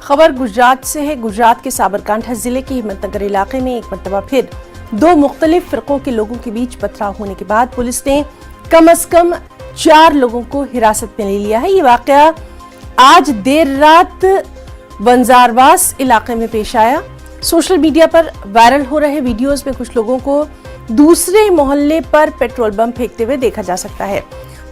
खबर गुजरात से है। गुजरात के साबरकांठा जिले के हिम्मतनगर इलाके में एक मरतबा फिर दो मुख्तलिफ फिरकों के लोगों के बीच पथराव होने के बाद पुलिस ने कम से कम 4 लोगों को हिरासत में ले लिया है। ये वाकया आज देर रात बंजारवास इलाके में पेश आया। सोशल मीडिया पर वायरल हो रहे वीडियोस में कुछ लोगों को दूसरे मोहल्ले पर पेट्रोल बम फेंकते हुए देखा जा सकता है।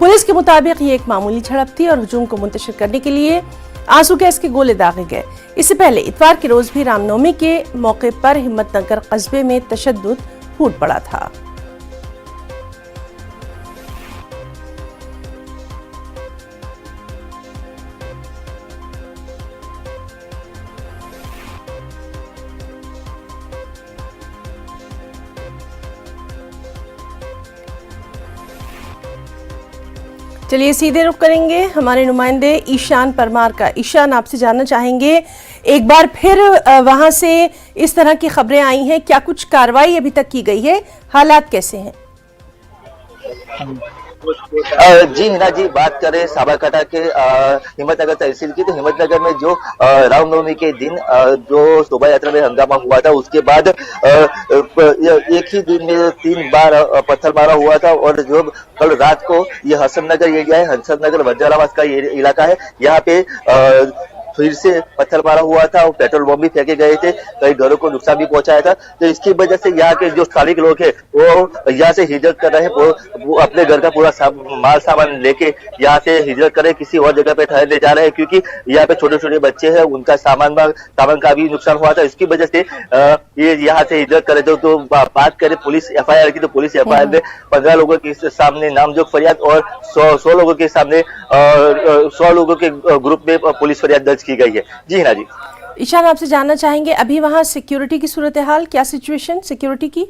पुलिस के मुताबिक ये एक मामूली झड़प थी और हुजूम को मुंतशिर करने के लिए आंसू गैस के गोले दागे गए। इससे पहले इतवार के रोज भी रामनवमी के मौके पर हिम्मतनगर कस्बे में तशद्दुद फूट पड़ा था। चलिए सीधे रुख करेंगे हमारे नुमाइंदे ईशान परमार का। ईशान, आपसे जानना चाहेंगे, एक बार फिर वहां से इस तरह की खबरें आई हैं, क्या कुछ कार्रवाई अभी तक की गई है? हालात कैसे हैं? जी हिना जी, बात करें साबरकांठा के हिम्मतनगर तहसील की, तो हिम्मतनगर में जो रामनवमी के दिन जो शोभा यात्रा में हंगामा हुआ था, उसके बाद एक ही दिन में 3 बार पत्थर मारा हुआ था। और जो कल रात को ये हसन नगर एरिया है, हसन नगर वज्रावास का इलाका है, यहाँ पे फिर से पत्थर मारा हुआ था और पेट्रोल बम भी फेंके गए थे, कई घरों को नुकसान भी पहुंचाया था। तो इसकी वजह से यहाँ के जो स्थानिक लोग हैं वो यहाँ से हिजरत कर रहे हैं, वो अपने घर का पूरा माल सामान लेके यहाँ से हिजरत कर रहे हैं, किसी और जगह पे ठहरने जा रहे हैं, क्योंकि यहाँ पे छोटे छोटे बच्चे हैं, उनका सामान का भी नुकसान हुआ था। इसकी वजह से ये यहाँ से हिजरत करे। तो बात करें पुलिस एफआईआर की, तो पुलिस एफआईआर में 15 लोगों के सामने नामजोग फरियाद और 100 लोगों के सामने 100 लोगों के ग्रुप में पुलिस फरियाद दर्ज की गई है। जी हिना जी। ईशान, आपसे जानना चाहेंगे अभी वहां सिक्योरिटी की सूरत हाल, क्या सिचुएशन सिक्योरिटी की?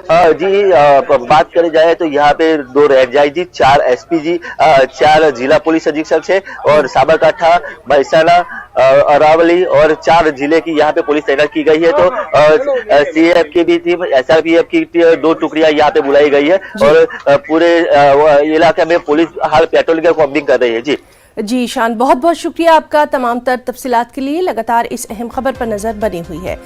जी बात करी जाए तो यहाँ पे 2 एसआईजी, 4 एसपीजी, 4 जिला पुलिस अधीक्षक है और साबरकांठा, महसाना, अरावली और 4 जिले की यहाँ पे पुलिस तैनात की गई है। तो सीएएफ की भी टीम, एसआरपीएफ की 2 टुकड़ियां यहाँ पे बुलाई गई है और पूरे इलाके में पुलिस हाल पेट्रोलिंग का कॉम्बिंग कर रही है। जी ईशान, बहुत बहुत शुक्रिया आपका तमाम तर तफसीलात के लिए। लगातार इस अहम खबर पर नजर बनी हुई है।